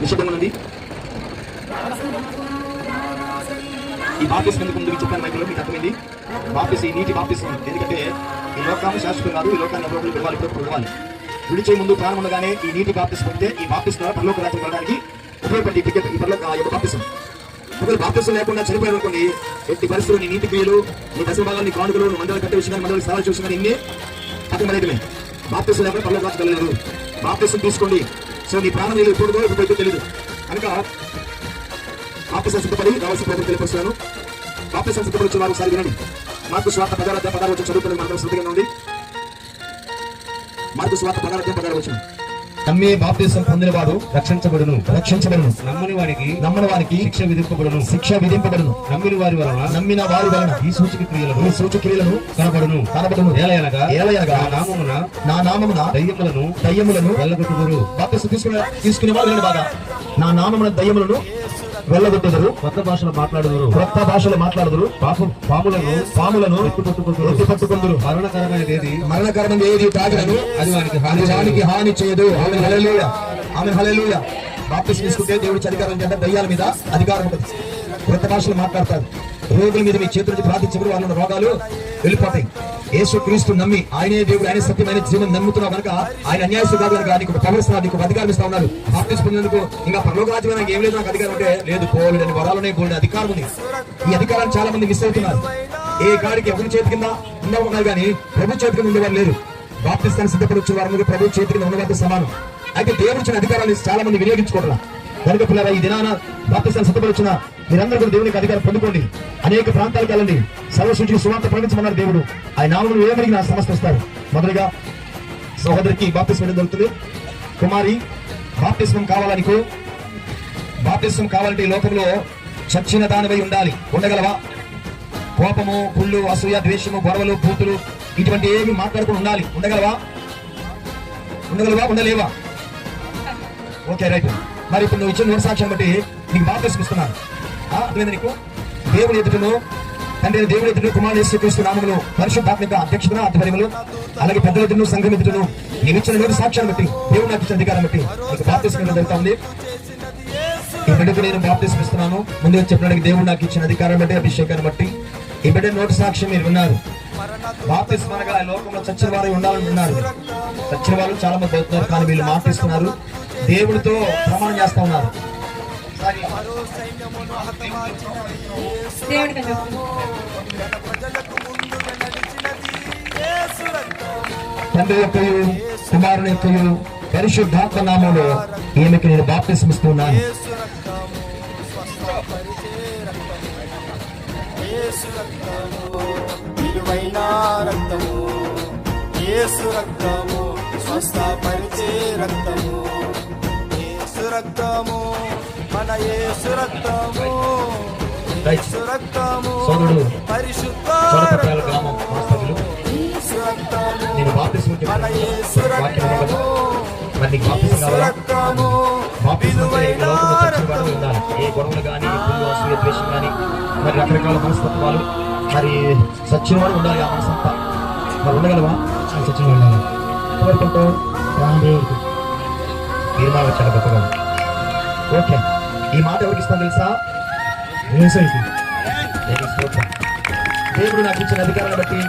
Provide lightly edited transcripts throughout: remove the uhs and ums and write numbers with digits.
నిషేధం ఉన్నది. ఈ బాప్తిస్మం ఎందుకు ముందుకు చెప్పాను మైకులో మీకు అర్థమైంది. బాప్తిస్మం ఈ నీటి బాప్తిస్మం ఎందుకంటే ఈ లోకాన్ని శాశ్వతం కాదు, ఈ లోకాన్ని ఎవరో పిలవాలి, ఇప్పుడు పిలవాలి. విడిచే ముందు ప్రాణం ఉండగానే ఈ నీటి బాప్తిస్మం ఉంటే ఈ బాప్తిస్మం ద్వారా పరలోక రాజ్యం వెళ్ళడానికి ఉపయోగపడి టికెట్ ఈ పరలోక యొక్క బాప్తిస్మం. ఒకవేళ బాప్తిస్మం లేకుండా చనిపోయారు అనుకోండి, ఎట్టి పరిస్థితులు నీ నీతి క్రియలు, నీ దశమ భాగాలు, నీ కానుకలు, మండలి కట్టే విషయాన్ని మండలి సేవలు చూసిన ఇన్ని పక్కమనేటమే. బాప్తిస్మం లేకుండా పరలోక రాజ్యం వెళ్ళలేదు. బాప్తిస్మం తీసుకోండి. సో నీ ప్రాణం ఏదో ఎప్పుడుదో ఎప్పుడైతే తెలియదు కనుక బాప్తిస్మం సిద్ధపడి రావాల్సిన ప్రభుత్వం తెలియపరుస్తున్నాను. బాప్తిస్మం సిద్ధపడి వచ్చిన వారు ఒకసారి వినండి. మార్కు సువార్త 16 చదువుతున్నది మనకు శ్రద్ధగా ఉంది. మార్కు సువార్త 16 నమ్మి బాప్తిస్మం పొందినవాడు రక్షించబడును. నమ్మని వారికి శిక్ష విధింపబడును. నమ్మిన వారి వలన ఈ సూచక క్రియలను కనబడును. ఏలయనగా నా నామమున దయ్యములను వెళ్ళగొట్టుదురు. బాప్తిస్మం తీసుకునే వారు బాగా నా నామమున దయ్యములను వెళ్ళగొట్టుదురు. కొత్త భాషలు మాట్లాడుదురు. పాములను ఎత్తిపట్టుకుందురు. మరణకరమైనది ఏది తాగినను అది వానికి హాని చేయదు. ఆమె హల్లెలూయా. బాప్తిస్మం తీసుకుంటే దేవుడి అధికారం చేత దయ్యాల మీద అధికారం ఉంటుంది. కొత్త భాషలు మాట్లాడతారు. రోగుల మీద మీ చేతుల నుంచి ప్రార్థించబడి వాళ్ళ రోగాలు వెళ్ళిపోతాయి. యేసు క్రీస్తు నమ్మి ఆయనే దేవుడు, ఆయన సత్యమైన జీవనం నమ్ముతున్నావు కనుక ఆయన అన్యాయస్తు కాదు కనుక నీకు పవర్ ఇస్తున్నారు, నీకు అధికారం ఇస్తా ఉన్నారు. బాప్తిస్మం పొందేందుకు ఇంకా పరలోక రాజ్యం నాకు ఏం లేదు, నాకు అధికారం అంటే లేదు. బోల్డని వరాలనే బోల్డ్ అధికారం ఉంది. ఈ అధికారాన్ని చాలా మంది మిస్ అవుతున్నారు. ఏ కాడికి ఎవరి చేతి కింద ఉన్నవారు కానీ ప్రభు చేతి కింద ఉండేవారు లేరు. బాప్తిస్తాన్ని సిద్ధపడి వచ్చే వారు ప్రభు చేతి కింద ఉన్నవారితో సమానం. అయితే దేవుడు ఇచ్చిన అధికారాన్ని చాలా మంది వినియోగించుకోవడం కనుక పిల్లరా ఈ దినాన బాప్తిస్తాన్ని సిద్ధపడి వచ్చిన మీరందరూ కూడా దేవునికి అధికారం పొందుకోండి. అనేక ప్రాంతాలకు వెళ్ళండి. సర్వసృష్టికి సువార్త ప్రకటించమన్నారు దేవుడు. ఆయన నామమును ఏమడిగి నా సమస్త ఇస్తారు. మొదలుగా సహోదరికి బాప్తిస్మం దొరుకుతుంది. కుమారి బాప్తిస్మం కావాలంటే ఈ లోకంలో చచ్చిన దానివై ఉండగలవా? కోపము, కుళ్ళు, అసూయ, ద్వేషము, గొడవలు, పూతులు ఇటువంటి ఏమి మాట్లాడుకుని ఉండగలవా? ఉండలేవా? Okay right. మరి ఇప్పుడు నువ్వు ఇచ్చిన సాక్ష్యం బట్టి నీకు బాప్తిస్మం ఇస్తున్నాను. అర్థమైంది నీకు? దేవుని ఎదుటను తండ్రి దేవుని ఎదుట కుమారుడు యేసుక్రీస్తు నామములో పరిశుద్ధాత్మిక అధ్యక్షతను ఆధ్వర్యములు అలాగే పెద్దల ఎదుటను సంఘం ఎదుటను నీవు ఇచ్చిన నోటి సాక్ష్యాన్ని బట్టి దేవుడు నాకు ఇచ్చిన అధికారం బట్టి నీకు బాప్తిస్మం జరుగుతా ఉంది. ఈ బిడ్డకు నేను బాప్తిస్మం ఇస్తున్నాను. ముందుగా చెప్పడానికి దేవుడు నాకు ఇచ్చిన అధికారం బట్టి, అభిషేకాన్ని బట్టి ఈ బిడ్డ నోటి సాక్ష్యం మీరు విన్నారు. బాప్తిస్మం అనగా లోకంలో చచ్చిన వారు ఉండాలని ఉన్నారు. చచ్చిన వాళ్ళు చాలా మంది అవుతున్నారు, కానీ వీళ్ళు మాటిస్తున్నారు, దేవుడితో ప్రమాణం చేస్తా ఉన్నారు. తండ్రి యొక్కయు కుమారుని యొక్కయు పరిశుద్ధాత్మ నామములో ఈమెకి నేను బాప్తిస్మం ఇస్తున్నాను. సోదరుడు చోడపట్టాల గ్రామం వాస్తవ్యులు నేను బాప్తిస్మం మరి నీకు బాప్తిస్మం కావాలా? బాప్తిస్మం ఉండాలి. ఏ గొడవలు కానీ, పుల్లు, అసూయ, ద్వేషం కానీ, మరి రకరకాల మనస్తత్వాలు, మరి సచ్చిన వాడు ఉండాలి. ఆ మనసంతా మరి ఉండగలవా? సచ్చిన ఉండాలి. కోరుకుంటావు రామదేవుడికి తీర్మానం వచ్చాడు గొప్పగా. ఓకే, ఈ మాట ఎవరికి ఇస్తాను తెలుసా? దేవుడు నాకు ఇచ్చిన అధికారాన్ని బట్టి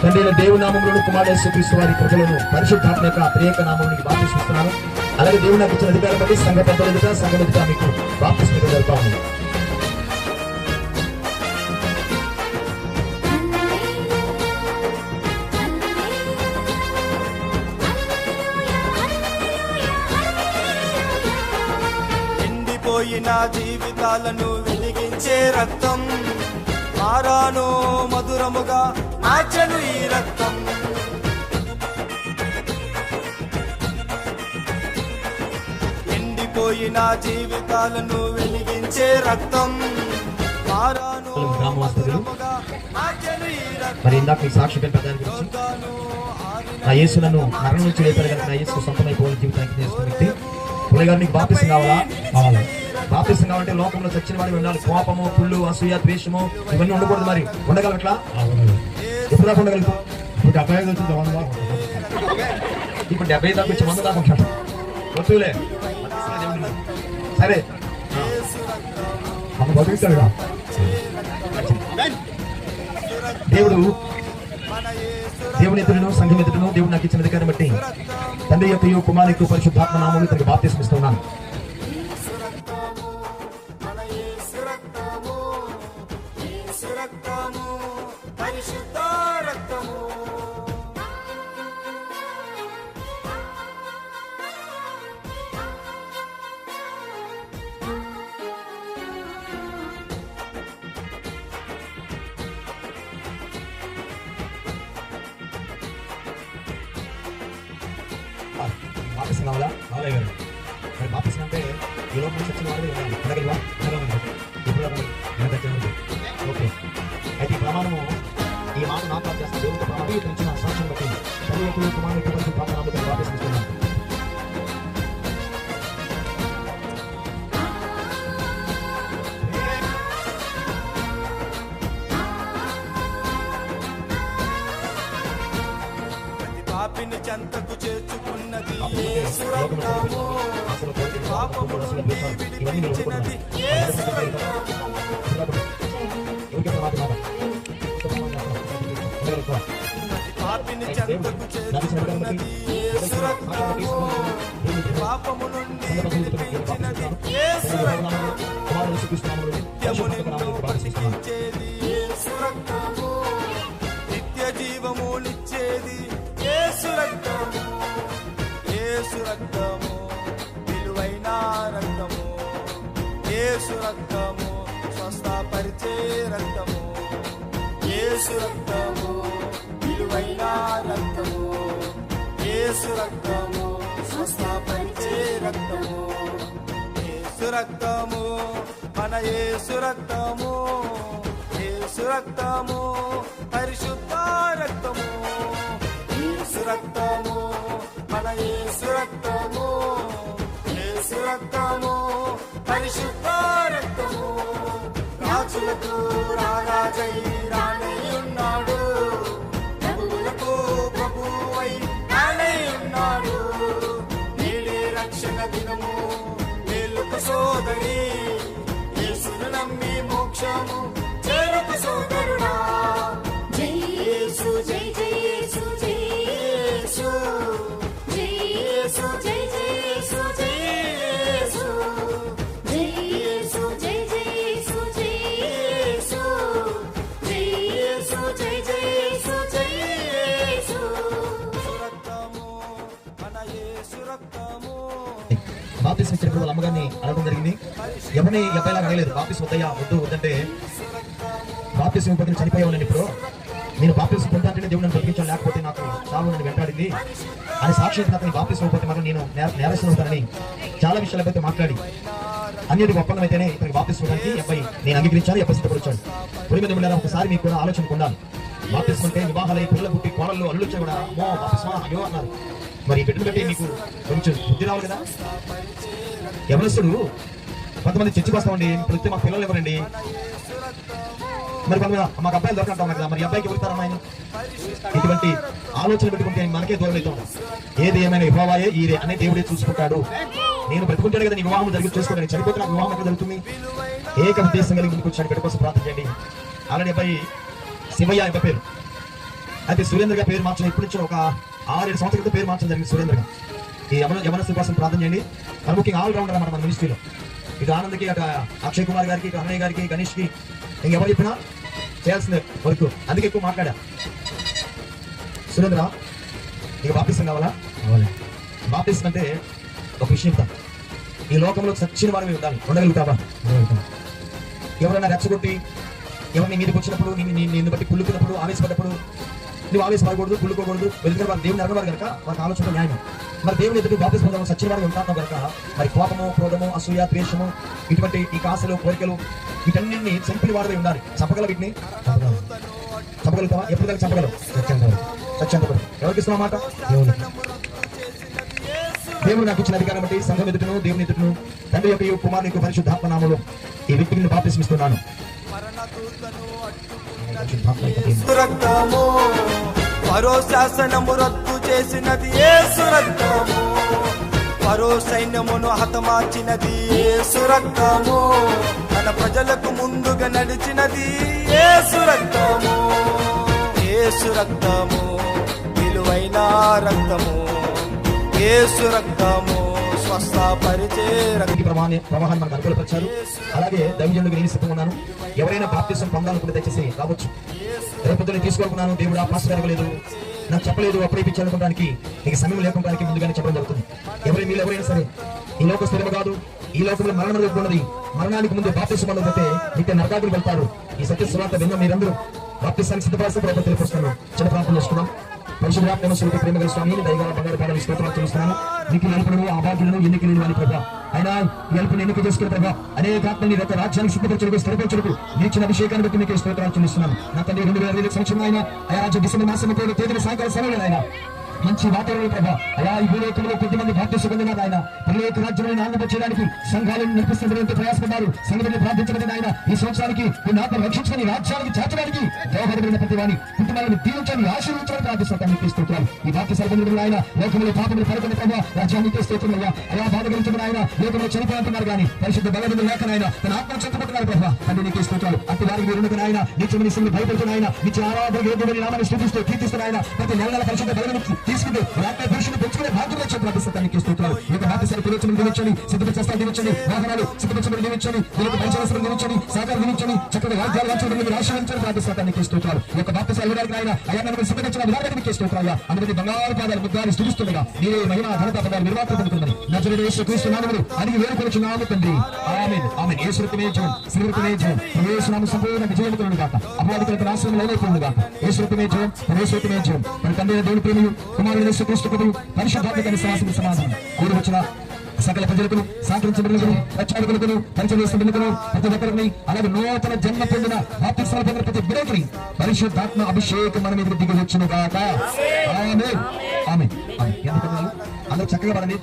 తండ్రి దేవుడి నామములను కుమారుడు యేసుక్రీస్తు వారి కృపలను పరిశుద్ధాత్మ యొక్క ప్రేక నామమునికి బాప్తిస్మం ఇస్తున్నాను. అలాగే దేవుడు నాకు ఇచ్చిన అధికారం బట్టి సంఘ పెద్దల ఎదుట మీకు బాప్తిస్మం జరుగుతా ఉంది. ఎండిపోయిన జీవితాలను వెలిగించే రక్తం, మారాను మధురముగా మార్చెను ఈ రక్తం. ఎండిపోయిన జీవితాలను వెలిగించే రక్తం, మారాను మధురముగా మార్చెను ఈ రక్తం. మరి ఇందాక మీ సాక్షి పెద్దదాని గురించి నా యేసులను మరణం నుంచి లేపారు కనుక నా యేసు సొంతమైపోయిన జీవితానికి చేసుకుని పులిగారు నీకు బాప్తిస్మం కావాలా? బాప్తిస్మం కావాలంటే లోకంలో చచ్చిన వాడి ఉండాలి. కోపము, కుళ్ళు, అసూయ, ద్వేషము ఇవన్నీ ఉండకూడదు. మరి ఉండగలవు ఎట్లా? ఎప్పుడు దాకా ఉండగలుగుతావు? ఇప్పుడు 75 వచ్చింది 100 దాకా. ఇప్పుడు 70 దాకా వచ్చి 100 దాకా ఉంటాడు. వస్తువులే సరే మన బతుకుతాడుగా దేవుడు దేవుని ఎదురును సంఘం ఎదురును దేవుడు నాకు ఇచ్చిన అధికారం బట్టి తండ్రి యొక్క కుమారు యొక్క పరిశుద్ధాత్మ నామములు తనకి బాప్తిస్మం ఇస్తున్నాను. బాప్తిస్మం కావాలా? బాలయ్య గారు మరి బాప్తిస్మం అంటే ఈ లోపల చచ్చిన వాడు అడగలవా? ఓకే, అయితే ఈ ప్రమాణము ఈ మాట నాకు చేస్తాను. దేవుడితో ప్రమాణం ఇచ్చిన సాక్ష్యం బట్టి తండ్రి యొక్క కుమారుని యొక్క పరిశుద్ధాత్మ నామములో బాప్తిస్మం ఇస్తున్నాను. పాపిని చెంతకు చేర్చుకున్నది యేసు రక్తము, పాపము నుండి విడిపించినది యేసు రక్తము. పాపిని చెంతకు చేర్చుకున్నది యేసు రక్తము, పాపము నుండి విడిపించినది యేసు రక్తము, నిత్యముని బ్రతికించేది యేసు రక్తము, నిత్య జీవమునిచ్చేది యేసు రక్తము. యేసు రక్తము విలువైన రక్తము, యేసు రక్తము స్వస్థపరిచే రక్తము, యేసు రక్తము విలువైన రక్తము, యేసు రక్తము స్వస్థపరిచే రక్తము. యేసు రక్తము మన యేసు రక్తము, యేసు రక్తము పరిశుద్ధ రక్తము, యేసు రక్తము మన యేసు రక్తము, యేసు రక్తము పరిశుద్ధ రక్తము. రాజులకు రారాజై రానై ఉన్నాడు, ప్రభువులకు ప్రభువై రానై ఉన్నాడు. నేడే రక్షణ దినము మేలుకు సోదరి, యేసును నమ్మి మోక్షము చేరుకు సోదరుడా. జై యేసు జై జై యేసు జై యేసు, జై యేసు జై జై యేసు జై యేసు, జై యేసు జై జై యేసు జై యేసు, జై యేసు జై జై యేసు జై యేసు. రక్తము మన యేసు రక్తము. బాప్తిస్మం ఇచ్చినప్పుడు వాళ్ళ అమ్మగారిని అడగడం జరిగింది. ఎవరిని ఎవ్వైలా అడగలేదు. బాప్తిస్మం వద్దయ్యా వద్దు వద్దంటే బాప్తిస్మం పొందిన చనిపోయావు. ఇప్పుడు నేను బాప్తిస్మం పొందాలంటే దేవుడు నన్ను బ్రతికించాను, లేకపోతే నాకు చావు నన్ను వెంటాడింది అని సాక్షి అతని బాప్తిస్మం పొందితే మాత్రం నేను నేరస్తులు అవుతానని చాలా విషయాలపై మాట్లాడి అన్నిటి ఒప్పందం అయితేనే ఇతనికి బాప్తిస్మానికి అబ్బాయి నేను అంగీకరించాను, ఎప్పుడు సిద్ధపరిచాను. పురి మీద ఉండాలి. ఒకసారి మీకు కూడా ఆలోచన పొందాలి. బాప్తిస్మం అంటే వివాహాలై పిల్లలు పుట్టి కోడళ్ళు అల్లు వచ్చా కూడా అమ్మో బాప్తిస్మా అయ్యో అన్నారు. మరి బిడ్డలు బట్టి మీకు కొంచెం బుద్ధి రావాలి కదా. యవనస్తుడు కొంతమంది చర్చకు వస్తామండి, ఇప్పుడు మాకు పిల్లలు ఎవరండి, మరి కొంతమంది మాకు అబ్బాయిలు దొరకంటాం కదా, మరి అబ్బాయికి ఎవరుతారు అమ్మాయిని. ఇటువంటి ఆలోచన పెట్టుకుంటే మనకే దూరం అవుతాం. ఏది ఏమైనా యెహోవాయే ఈరే అనే దేవుడే చూసుకుంటాడు. నేను బ్రతుకుంటాను కదా, నీ వివాహం జరిగి చూసుకోండి, చనిపోతే నాకు వివాహం ఎక్కడ జరుగుతుంది. ఏక ఉద్దేశం కలిగి ముందుకు వచ్చాడు, బిడ్డ కోసం ప్రార్థన చేయండి. అలాంటి అబ్బాయి శివయ్య అబ్బాయి పేరు. అయితే సురేంద్రగా పేరు మార్చడం ఎప్పటి నుంచో ఒక 6-7 సంవత్సరాలతో పేరు మార్చడం జరిగింది సురేంద్రగా. ఈ యవనస్తుల కోసం ప్రార్థన చేయండి. మరి ముఖ్యంగా ఆల్ రౌండర్ అన్నమాట మన మినిస్ట్రీలో. ఇటు ఆనంద్కి, అటు అక్షయ్ కుమార్ గారికి, ఇటు అన్నయ్య గారికి, గణేష్కి, ఇంకెవరు చెప్పినా చేయాల్సిన వర్క్. అందుకే ఎక్కువ మాట్లాడా. సురేంద్ర నీకు బాప్తిస్మం కావాలా? బాప్తిస్మం అంటే ఒక విషయం చెప్తాను. ఈ లోకంలో సచ్చిన వారు ఉండాలి. ఉండగలుగుతావా? ఎవరైనా రెచ్చగొట్టి ఎవరిని మీదకి వచ్చినప్పుడు నిన్ను బట్టి కుళ్ళుకున్నప్పుడు ఆవేశపడ్డప్పుడు నువ్వు ఆవేశపడకూడదు, కుళ్ళుకోకూడదు. ఎందుకంటే వాళ్ళు దేవుని అడగవారు కనుక వాళ్ళకి ఆలోచన న్యాయం. మరి దేవుని ఎదుటి బాప్తిస్మం పొందడం సచ్చిన వారు ఉంటాను కనుక మరి కోపము, క్రోధము, అసూయ, ద్వేషము, ఇటువంటి ఈ ఆశలు, కోరికలు వీటన్నింటినీ చంపిన వాడిపై ఉండాలి. చంపగల వీటిని చంపగలుగుతావా? ఎప్పుడు దానికి చంపగలవు? సత్యంగా ఎవరికి ఇస్తున్నా మాట? దేవుడు నాకు ఇచ్చిన అధికారం బట్టి సంఘం ఎదుటను, దేవుని ఎదుటను, తండ్రి యొక్క కుమారుని యొక్క పరిశుద్ధాత్మ నామములో ఈ వ్యక్తిని బాప్తిస్మం ఇస్తున్నాను. రక్తము పరో శాసనము రద్దు చేసినది యేసు రక్తము, ఫరో సైన్యమును హతమార్చినది యేసు రక్తము, తన ప్రజలకు ముందుగా నడిచినది యేసు రక్తము. యేసు రక్తము విలువైన రక్తము, యేసు రక్తము స్వస్థపరిచే రక్తము. ప్రవాహాన్ని మనకు అనుకూలపరిచారు. అలాగే దైవజనుడికి నేను సిద్ధంగా ఉన్నాను. ఎవరైనా బాప్తిసం పొందాలనుకుంటే దయచేసి రావచ్చు. రేపొద్దున తీసుకోనుకున్నాను, దేవుడు ఆ పాస్టర్ అడగలేదు, నాకు చెప్పలేదు, అప్పుడే ఇప్పించాలనుకోవడానికి నీకు సమయం లేకపోవడానికి ముందుగానే చెప్పడం జరుగుతుంది. మీరు ఎవరైనా సరే, ఈ లోక స్థిరము కాదు, ఈ లోకంలో మరణం ఉన్నది. మరణానికి ముందు బాప్తిసం పొందకపోతే నిత్య నరకానికి వెళ్తారు. ఈ సత్య సువార్త విన్న మీరందరూ బాప్తిసానికి సిద్ధపడాల్సిన ప్రభుత్వం తెలియపరుస్తున్నాను. చిన్న ప్రార్థన చేసుకున్నాం. పరిశుద్ధ ప్రేమ గల స్వామిని దైవ బంగారు పాదాలు స్తోత్రాలు చెల్లిస్తున్నాను. మీకు ఎలుపులను అభాగ్యులను ఎన్నిక లేని వారి ప్రభావ అయినా ఎలుపుని ఎన్నిక చేసుకునే ప్రభావ అనేక ఆత్మని యొక్క రాజ్యానికి సిద్ధపరచుకు స్థిరపరచుకు నీచిన అభిషేకాన్ని బట్టి మీకు స్తోత్రాలు చెల్లిస్తున్నాను. నా తండ్రి 2020 సంవత్సరం అయినా అయా రాజ్య డిసెంబర్ మాసం 30వ తేదీన సాయంకాల సమయంలో ఆయన మంచి వాతావరణ ప్రభావ అయా ఈ భూలోకంలో కొద్దిమంది బాప్తిసం పొందినారు. ఆయన పరలోక రాజ్యాన్ని ఆనందపరచడానికి సంఘాలను నిర్మిస్తున్నటువంటి ప్రయాసపడ్డారు. సంఘటన ప్రార్థించబడిన ఆయన ఈ సంవత్సరానికి కొన్ని ఆత్మ రక్షించుకొని రాజ్యానికి చేర్చడానికి దోహదమైన ప్రతి వారిని కుటుంబాలను దీవించని ఆశీర్వించడానికి ప్రార్థిస్తానికి స్తోత్రాలు. ఈ వాక్య సర్బంధుడు ఆయన లోకంలో పాపములు పడుకున్న ప్రభావ రాజ్యానికి స్తోత్రమయ్యా. అయా బాధగలించబడిన ఆయన లోకంలో చనిపోతున్నారు కానీ పరిశుద్ధ బలమైన లేఖన ఆయన తన ఆత్మ చెప్పుకుంటున్నారు ప్రభావ. తండ్రి నీకే స్తోత్రాలు. అట్టి వారికి మీరు ఆయన నిత్యమని సింహ భయపడుతున్న ఆయన నిత్య ఆరాధన యోగ్యమైన నామాన్ని స్తుతిస్తూ కీర్తిస్తున్న ఆయన ప్రతి నెల పరిశుద్ధ బలమైన తీసుకుంటూ రాత్రి పురుషుని పెంచుకునే భాగ్యం వచ్చే ప్రార్థిస్తానికి స్తోత్రాలు. ఈ యొక్క బాధ్యతలు పిలుచుని దీవించండి, సిద్ధపరచేస్తాలు దీవించండి, వాహనాలు సిద్ధపరచబడి దీవించండి, వీళ్ళకి పరిచయం దీవించండి, సహకారం దీవించండి, చక్కగా వాద్యాలు వాంఛలు మీరు ఆశీర్వదించండి ప్రార్థిస్తానికి స్తోత్రాలు. ఈ యొక్క బాధ్యతలు ఇవ్వడానికి ఆయన అయ్యా నన్ను సిద్ధపరిచిన విధానానికి స్తోత్రాలు. అందుకని బంగారు పాదాలు ముద్దాన్ని స్తుతిస్తుండగా నీవే మహిమ ఘనత పదాలు నిర్వాహకం పొందుతున్నది. నజరేయుడైన యేసుక్రీస్తు నామములో అడిగి వేడుకొనుచున్నాము తండ్రి. ఆమేన్ ఆమేన్. యేసు రక్తమే జయం, శ్రీరక్తమే జయం, యేసు నామమున సంపూర్ణ విజయం కలుగును గాక. అపవాదికులకు నాశనం లేకపోవును గాక. యేసు రక్తమే జయం, యేసు రక్తమే జయం. మన తండ్రి దేవుని ప్రేమయు కుమారుడైన యేసుక్రీస్తు కృపయు పరిశుద్ధాత్మ విశ్వాసము సమాధానం కూడి వచ్చిన సకల ప్రజలకు సహకరించబడులను రక్షకులకు పరిచయస్తులకు ప్రతి ఒక్కరిని అలాగే నూతన జన్మ పొందిన బాప్తిస్మం పొందిన ప్రతి బిడ్డకి పరిశుద్ధాత్మ అభిషేకం మన మీద దిగి వచ్చును గాక. ఆమేన్ ఆమేన్. అందరూ చక్కగా పడండి.